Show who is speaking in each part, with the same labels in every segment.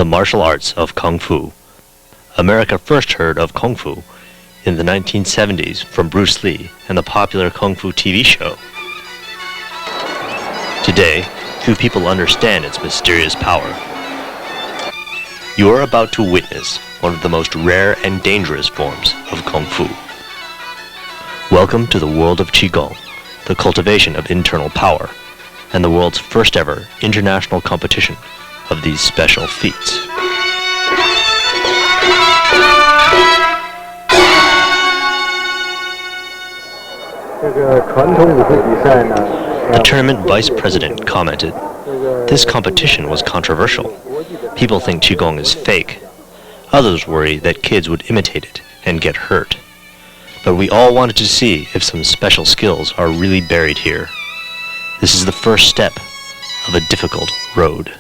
Speaker 1: martial arts of Kung Fu. America first heard of Kung Fu in the 1970s from Bruce Lee and the popular Kung Fu TV show. Today, few people understand its mysterious power. You are about to witness one of the most rare and dangerous forms of Kung Fu. Welcome to the world of Qigong, the cultivation of internal power, and the world's first ever international competition of these special feats. A tournament vice president commented, "This competition was controversial. People think Qigong is fake. Others worry that kids would imitate it and get hurt. But we all wanted to see if some special skills are really buried here. This is the first step of a difficult road."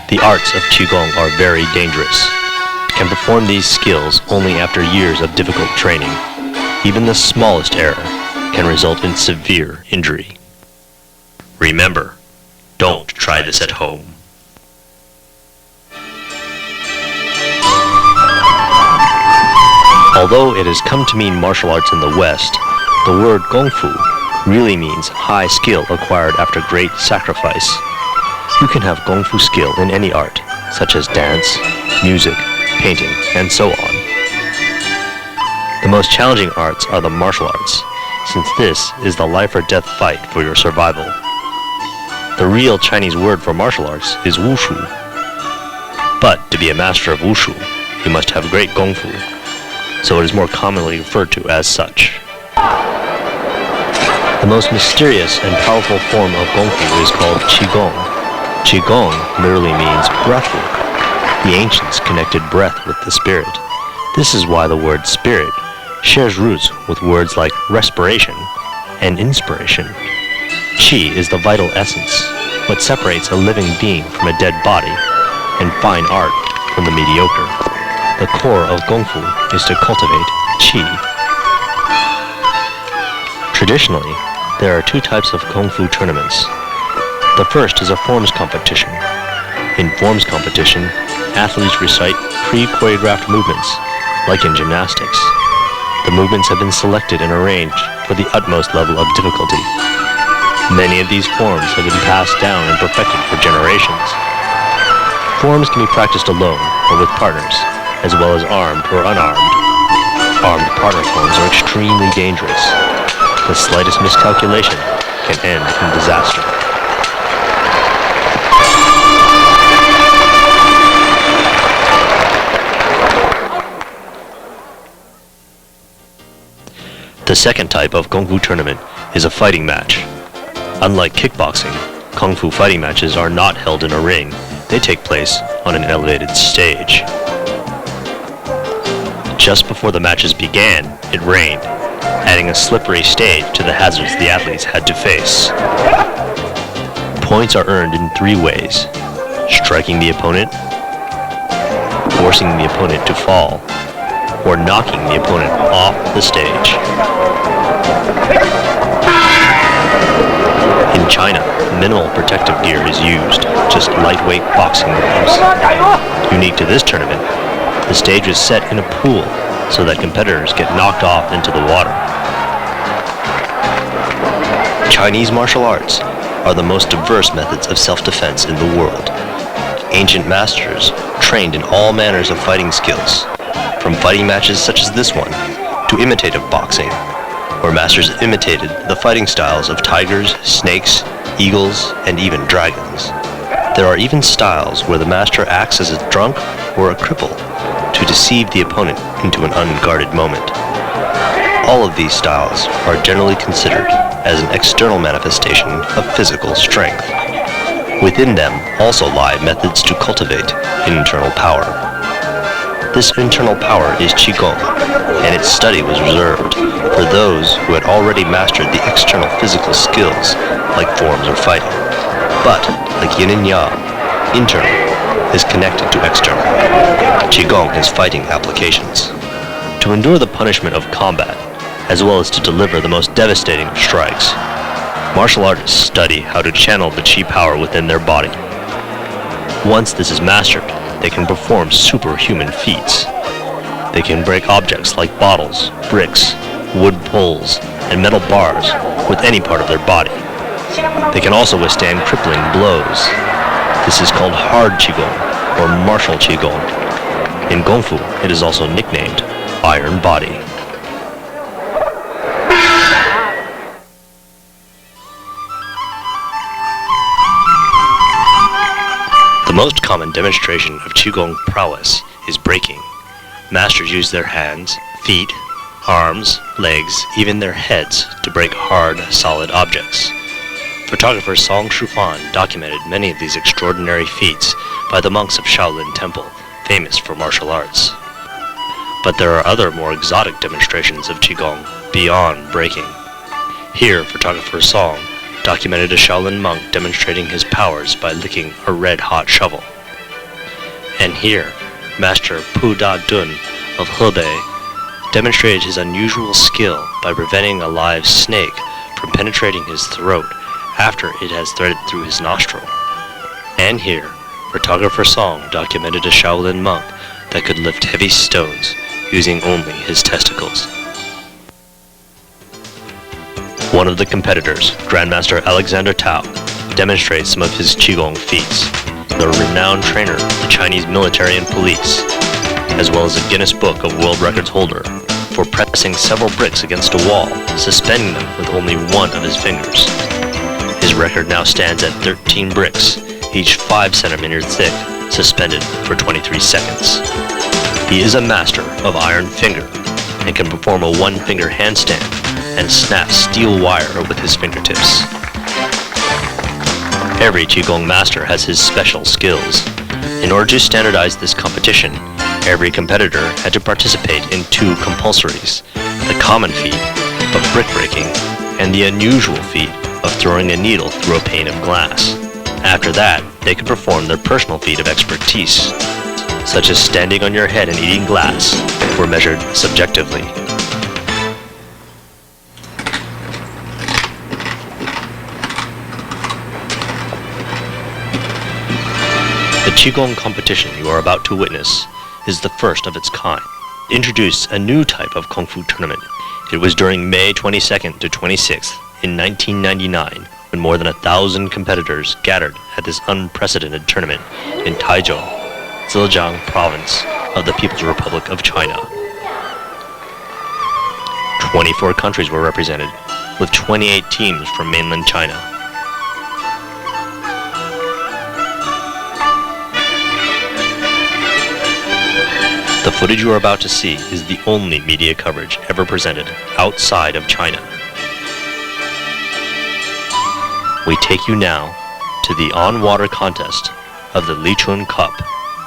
Speaker 1: The arts of Qigong are very dangerous. Can perform these skills only after years of difficult training. Even the smallest error can result in severe injury. Remember, don't try this at home. Although it has come to mean martial arts in the West, the word Gong Fu really means high skill acquired after great sacrifice. You can have Gong Fu skill in any art, such as dance, music, painting, and so on. The most challenging arts are the martial arts, since this is the life or death fight for your survival. The real Chinese word for martial arts is wushu. But to be a master of wushu, you must have great Gong Fu, so it is more commonly referred to as such. The most mysterious and powerful form of Gong Fu is called Qigong. Qigong literally means breathwork. The ancients connected breath with the spirit. This is why the word spirit shares roots with words like respiration and inspiration. Qi is the vital essence, what separates a living being from a dead body, and fine art from the mediocre. The core of Gong Fu is to cultivate Qi. Traditionally, there are two types of Kung Fu tournaments. The first is a forms competition. In forms competition, athletes recite pre-choreographed movements, like in gymnastics. The movements have been selected and arranged for the utmost level of difficulty. Many of these forms have been passed down and perfected for generations. Forms can be practiced alone or with partners, as well as armed or unarmed. Armed partner forms are extremely dangerous. The slightest miscalculation can end in disaster. The second type of Kung Fu tournament is a fighting match. Unlike kickboxing, Kung Fu fighting matches are not held in a ring. They take place on an elevated stage. Just before the matches began, it rained, adding a slippery stage to the hazards the athletes had to face. Points are earned in three ways: striking the opponent, forcing the opponent to fall, or knocking the opponent off the stage. In China, minimal protective gear is used, just lightweight boxing gloves. Unique to this tournament, the stage is set in a pool so that competitors get knocked off into the water. Chinese martial arts are the most diverse methods of self-defense in the world. Ancient masters trained in all manners of fighting skills, from fighting matches such as this one to imitative boxing, where masters imitated the fighting styles of tigers, snakes, eagles, and even dragons. There are even styles where the master acts as a drunk or a cripple to deceive the opponent into an unguarded moment. All of these styles are generally considered as an external manifestation of physical strength. Within them also lie methods to cultivate internal power. This internal power is Qigong, and its study was reserved for those who had already mastered the external physical skills, like forms or fighting. But, like yin and yang, internal is connected to external. Qigong has fighting applications. To endure the punishment of combat, as well as to deliver the most devastating of strikes. Martial artists study how to channel the chi power within their body. Once this is mastered, they can perform superhuman feats. They can break objects like bottles, bricks, wood poles, and metal bars with any part of their body. They can also withstand crippling blows. This is called hard Qigong, or martial Qigong. In Kung Fu, it is also nicknamed Iron Body. The most common demonstration of Qigong prowess is breaking. Masters use their hands, feet, arms, legs, even their heads to break hard, solid objects. Photographer Song Shufan documented many of these extraordinary feats by the monks of Shaolin Temple, famous for martial arts. But there are other more exotic demonstrations of Qigong beyond breaking. Here, photographer Song documented a Shaolin monk demonstrating his powers by licking a red-hot shovel. And here, Master Pu Da Dun of Hebei demonstrated his unusual skill by preventing a live snake from penetrating his throat after it has threaded through his nostril. And here, photographer Song documented a Shaolin monk that could lift heavy stones using only his testicles. One of the competitors, Grandmaster Alexander Tao, demonstrates some of his Qigong feats. The renowned trainer of the Chinese military and police, as well as a Guinness Book of World Records holder for pressing several bricks against a wall, suspending them with only one of his fingers. His record now stands at 13 bricks, each 5 centimeters thick, suspended for 23 seconds. He is a master of iron finger and can perform a one-finger handstand and snap steel wire with his fingertips. Every Qigong master has his special skills. In order to standardize this competition, every competitor had to participate in 2 compulsories, the common feat of brick breaking and the unusual feat of throwing a needle through a pane of glass. After that, they could perform their personal feat of expertise, such as standing on your head and eating glass, were measured subjectively. The Qigong competition you are about to witness is the first of its kind. It introduced a new type of Kung Fu tournament. It was during May 22nd to 26th in 1999 when more than 1,000 competitors gathered at this unprecedented tournament in Taichung, Zhejiang province of the People's Republic of China. 24 countries were represented, with 28 teams from mainland China. The footage you are about to see is the only media coverage ever presented outside of China. We take you now to the on-water contest of the Lichun Cup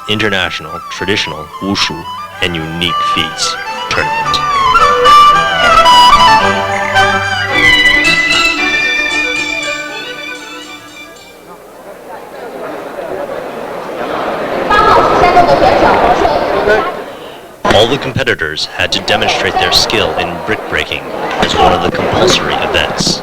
Speaker 1: International Traditional Wushu and Unique Feats Tournament. All the competitors had to demonstrate their skill in brick breaking as one of the compulsory events.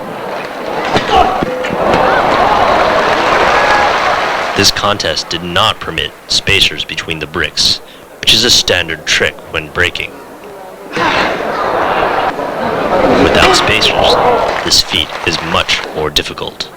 Speaker 1: This contest did not permit spacers between the bricks, which is a standard trick when breaking. Without spacers, this feat is much more difficult.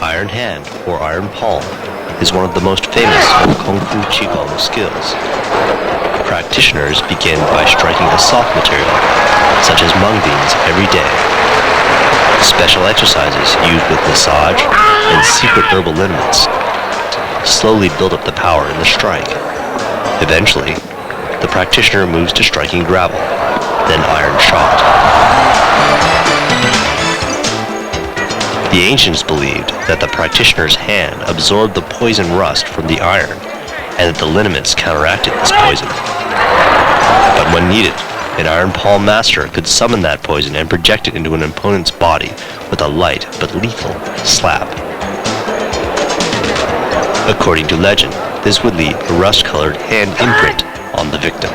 Speaker 1: Iron hand, or iron palm, is one of the most famous of Kung Fu Qigong skills. Practitioners begin by striking a soft material, such as mung beans, every day. Special exercises used with massage and secret herbal liniments slowly build up the power in the strike. Eventually, the practitioner moves to striking gravel, then iron shot. The ancients believed that the practitioner's hand absorbed the poison rust from the iron, and that the lineaments counteracted this poison. But when needed, an iron palm master could summon that poison and project it into an opponent's body with a light but lethal slap. According to legend, this would leave a rust-colored hand imprint on the victim.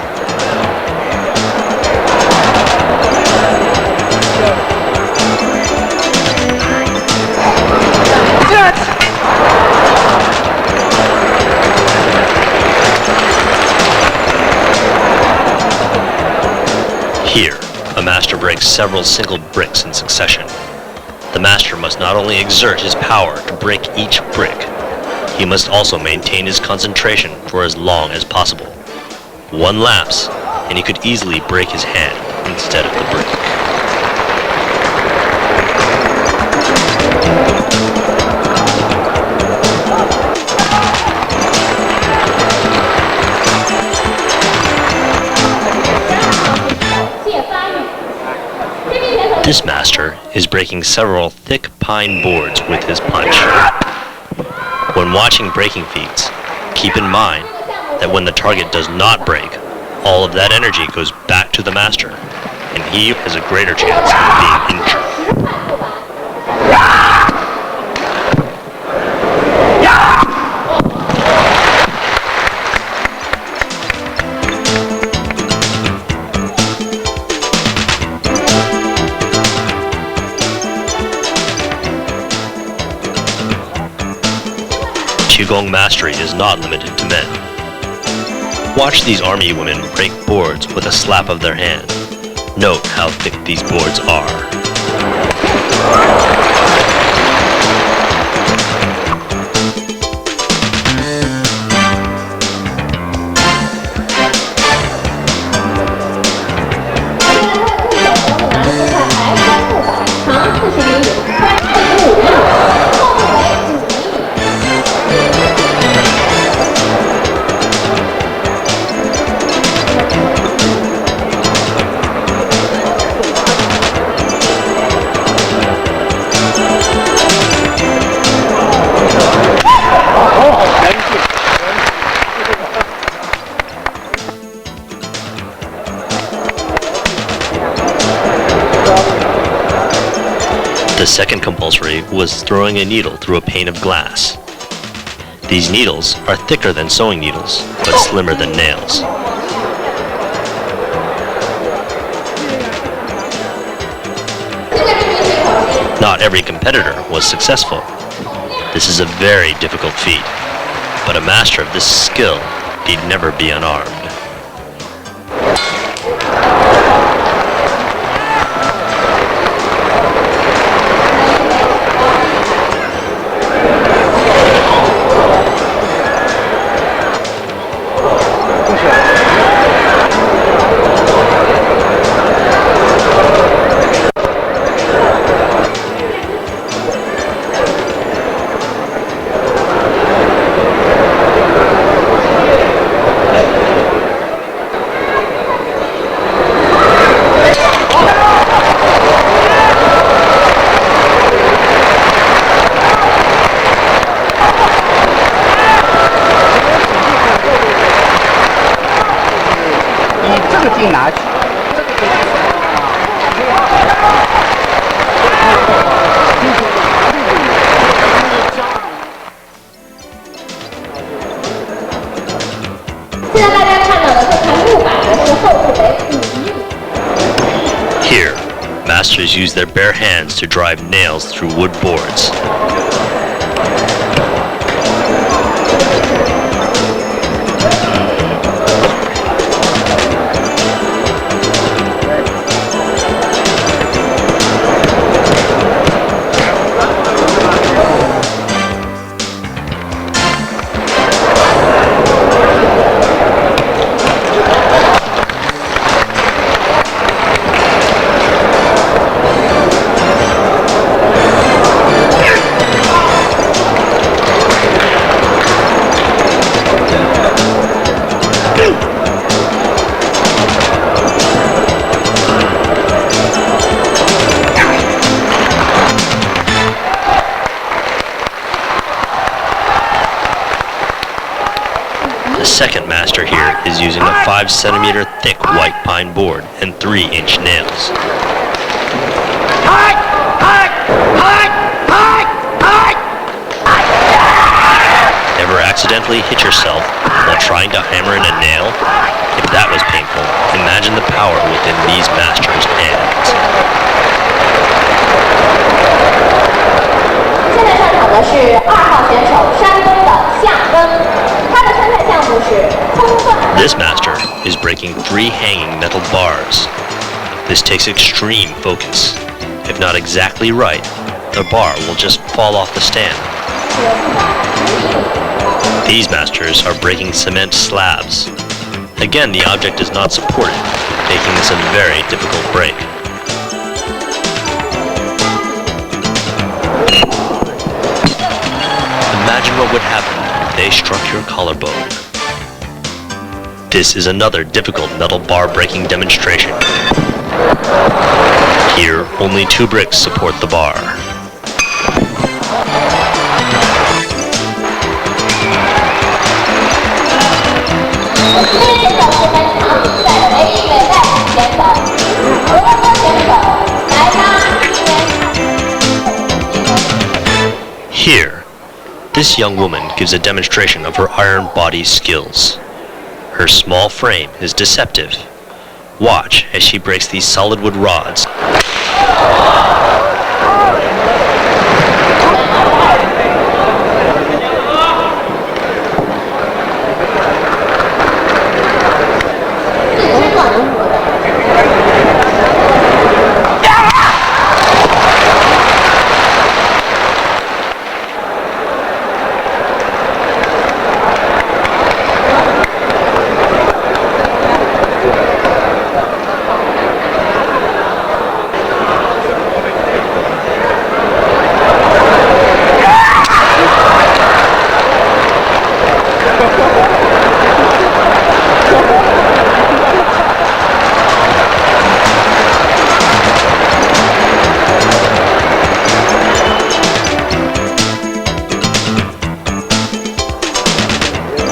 Speaker 1: Here, a master breaks several single bricks in succession. The master must not only exert his power to break each brick, he must also maintain his concentration for as long as possible. One lapse, and he could easily break his hand instead of the brick. This master is breaking several thick pine boards with his punch. When watching breaking feats, keep in mind that when the target does not break, all of that energy goes back to the master, and he has a greater chance of being injured. Qigong mastery is not limited to men. Watch these army women break boards with a slap of their hand. Note how thick these boards are. The second compulsory was throwing a needle through a pane of glass. These needles are thicker than sewing needles, but slimmer than nails. Not every competitor was successful. This is a very difficult feat, but a master of this skill need never be unarmed. Here, masters use their bare hands to drive nails through wood boards. master here is using a 5 centimeter thick white pine board and 3-inch nails. Ever accidentally hit yourself while trying to hammer in a nail? If that was painful, imagine the power within these masters' hands.
Speaker 2: 现在上场的是2号选手山东的夏根，他的参赛项目是空断。
Speaker 1: This master is breaking 3 hanging metal bars. This takes extreme focus. If not exactly right, the bar will just fall off the stand. These masters are breaking cement slabs. Again, the object is not supported, making this a very difficult break. Imagine what would happen if they struck your collarbone. This is another difficult metal bar breaking demonstration. Here, only 2 bricks support the bar. Here, this young woman gives a demonstration of her iron body skills. Her small frame is deceptive. Watch as she breaks these solid wood rods.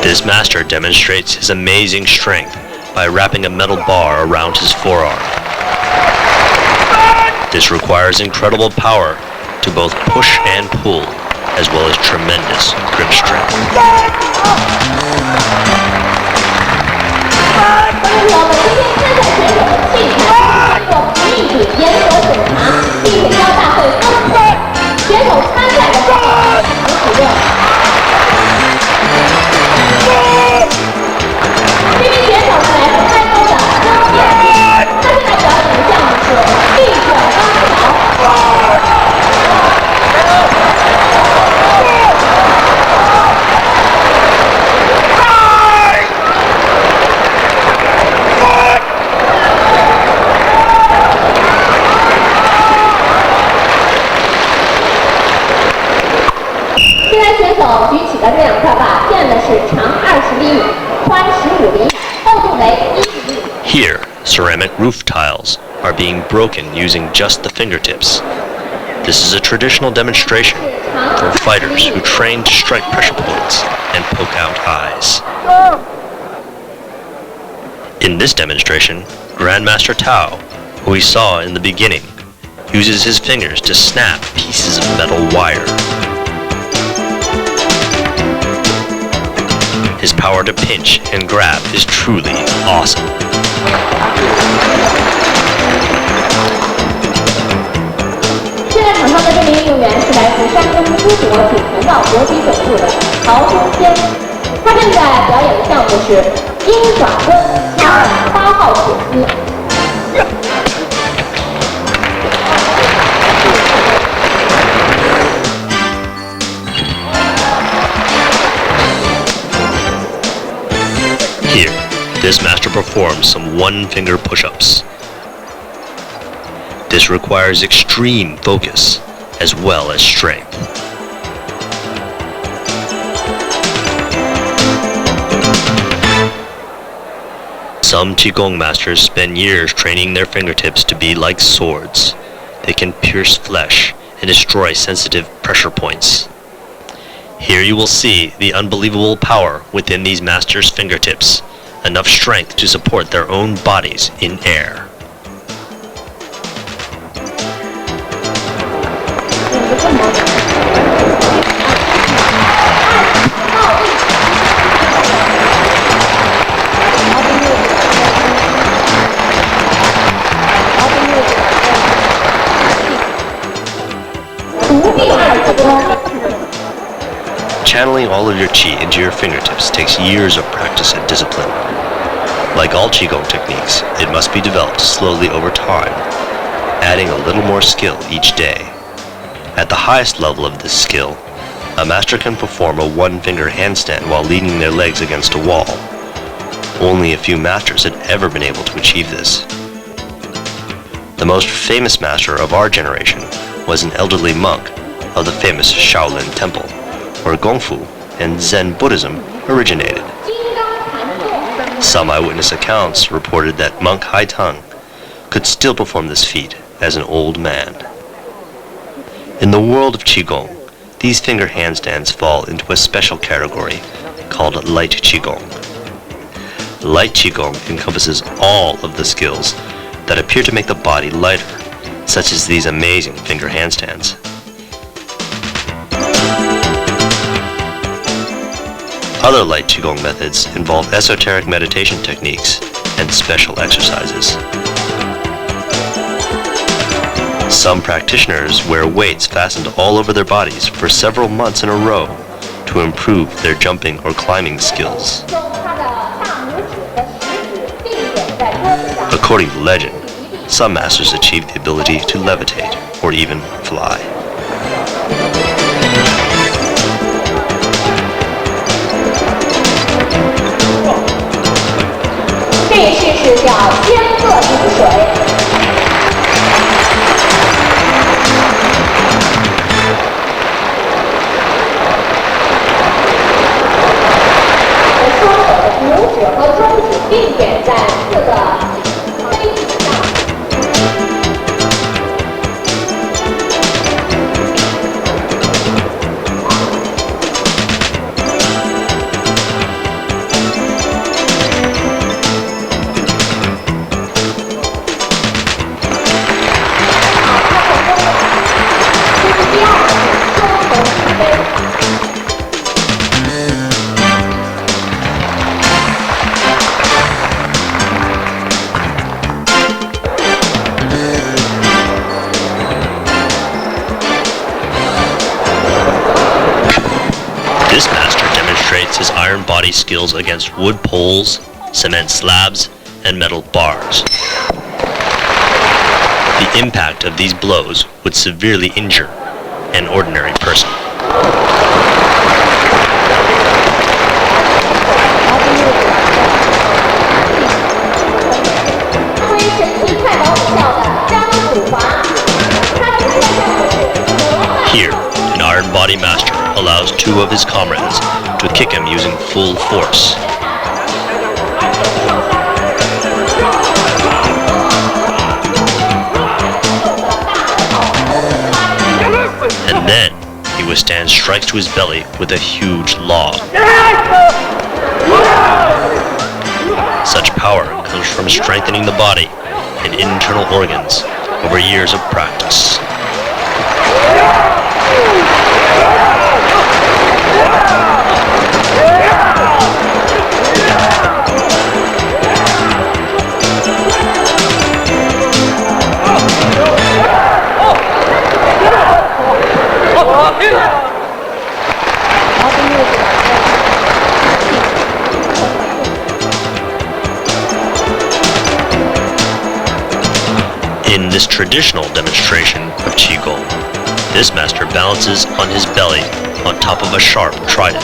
Speaker 1: This master demonstrates his amazing strength by wrapping a metal bar around his forearm. This requires incredible power to both push and pull, as well as tremendous grip strength. Here, ceramic roof tiles are being broken using just the fingertips. This is a traditional demonstration for fighters who train to strike pressure points and poke out eyes. In this demonstration, Grandmaster Tao, who we saw in the beginning, uses his fingers to snap pieces of metal wire. His power to pinch and grab is truly awesome.
Speaker 2: 现在场上的这名运动员是来自山东淄博锦城道国际总部的曹忠谦，他正在表演的项目是鹰爪棍，他的8号铁丝。
Speaker 1: Here, this master performs some one-finger push-ups. This requires extreme focus as well as strength. Some Qigong masters spend years training their fingertips to be like swords. They can pierce flesh and destroy sensitive pressure points. Here you will see the unbelievable power within these masters' fingertips, enough strength to support their own bodies in air. Channeling all of your qi into your fingertips takes years of practice and discipline. Like all Qigong techniques, it must be developed slowly over time, adding a little more skill each day. At the highest level of this skill, a master can perform a one-finger handstand while leaning their legs against a wall. Only a few masters had ever been able to achieve this. The most famous master of our generation was an elderly monk of the famous Shaolin temple, where Kung Fu and Zen Buddhism originated. Some eyewitness accounts reported that monk Haitang could still perform this feat as an old man. In the world of Qigong, these finger handstands fall into a special category called light Qigong. Light Qigong encompasses all of the skills that appear to make the body lighter, such as these amazing finger handstands. Other light Qigong methods involve esoteric meditation techniques and special exercises. Some practitioners wear weights fastened all over their bodies for several months in a row to improve their jumping or climbing skills. According to legend, some masters achieve the ability to levitate or even fly.
Speaker 2: 这一式是叫仙鹤饮水。双手的拇指和中指并点在四个杯底上。
Speaker 1: This master demonstrates his iron body skills against wood poles, cement slabs, and metal bars. The impact of these blows would severely injure an ordinary person. Here, an iron body master allows two of his comrades to kick him using full force. And then he withstands strikes to his belly with a huge log. Such power comes from strengthening the body and internal organs over years of practice. In this traditional demonstration of Qigong, this master balances on his belly on top of a sharp trident.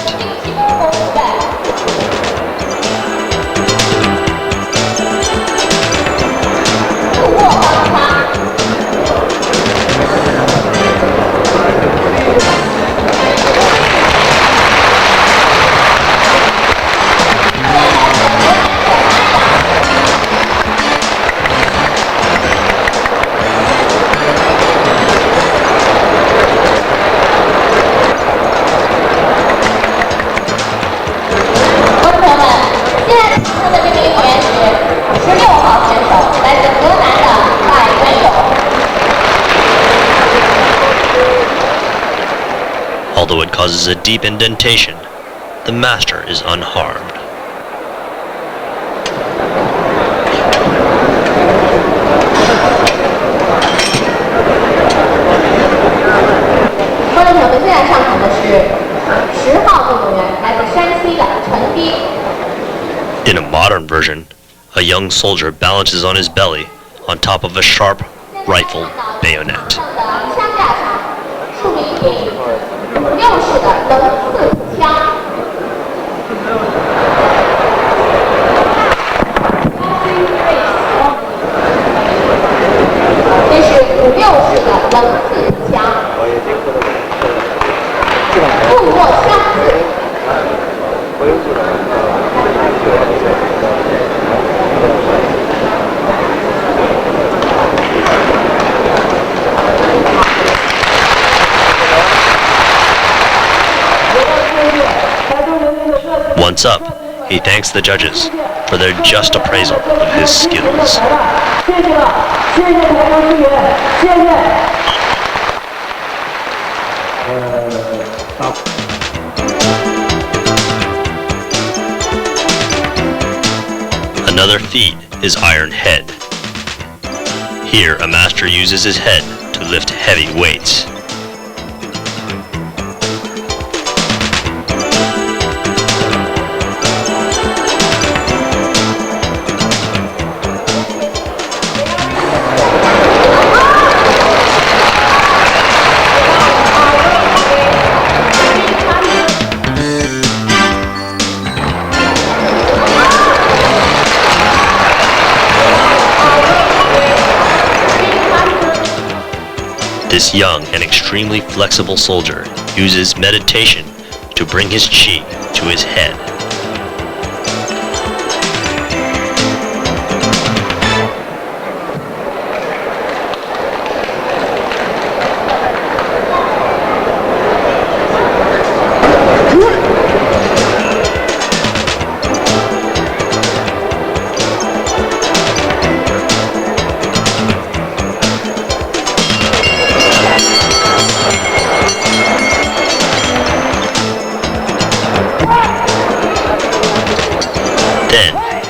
Speaker 1: Although it causes a deep indentation, the master is unharmed. In a modern version, a young soldier balances on his belly on top of a sharp rifle bayonet. Once up, he thanks the judges for their just appraisal of his skills. Another feat is Iron Head. Here, a master uses his head to lift heavy weights. This young and extremely flexible soldier uses meditation to bring his chi to his head.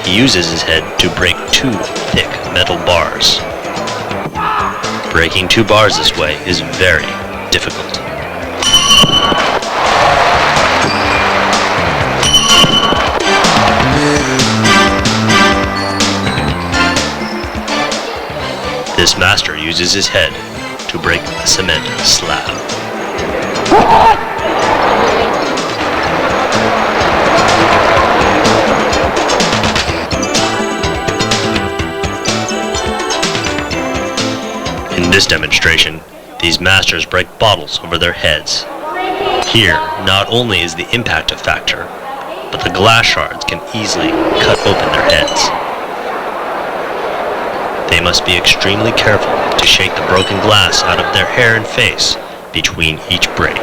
Speaker 1: He uses his head to break 2 thick metal bars. Breaking 2 bars this way is very difficult. This master uses his head to break a cement slab. In this demonstration, these masters break bottles over their heads. Here, not only is the impact a factor, but the glass shards can easily cut open their heads. They must be extremely careful to shake the broken glass out of their hair and face between each break.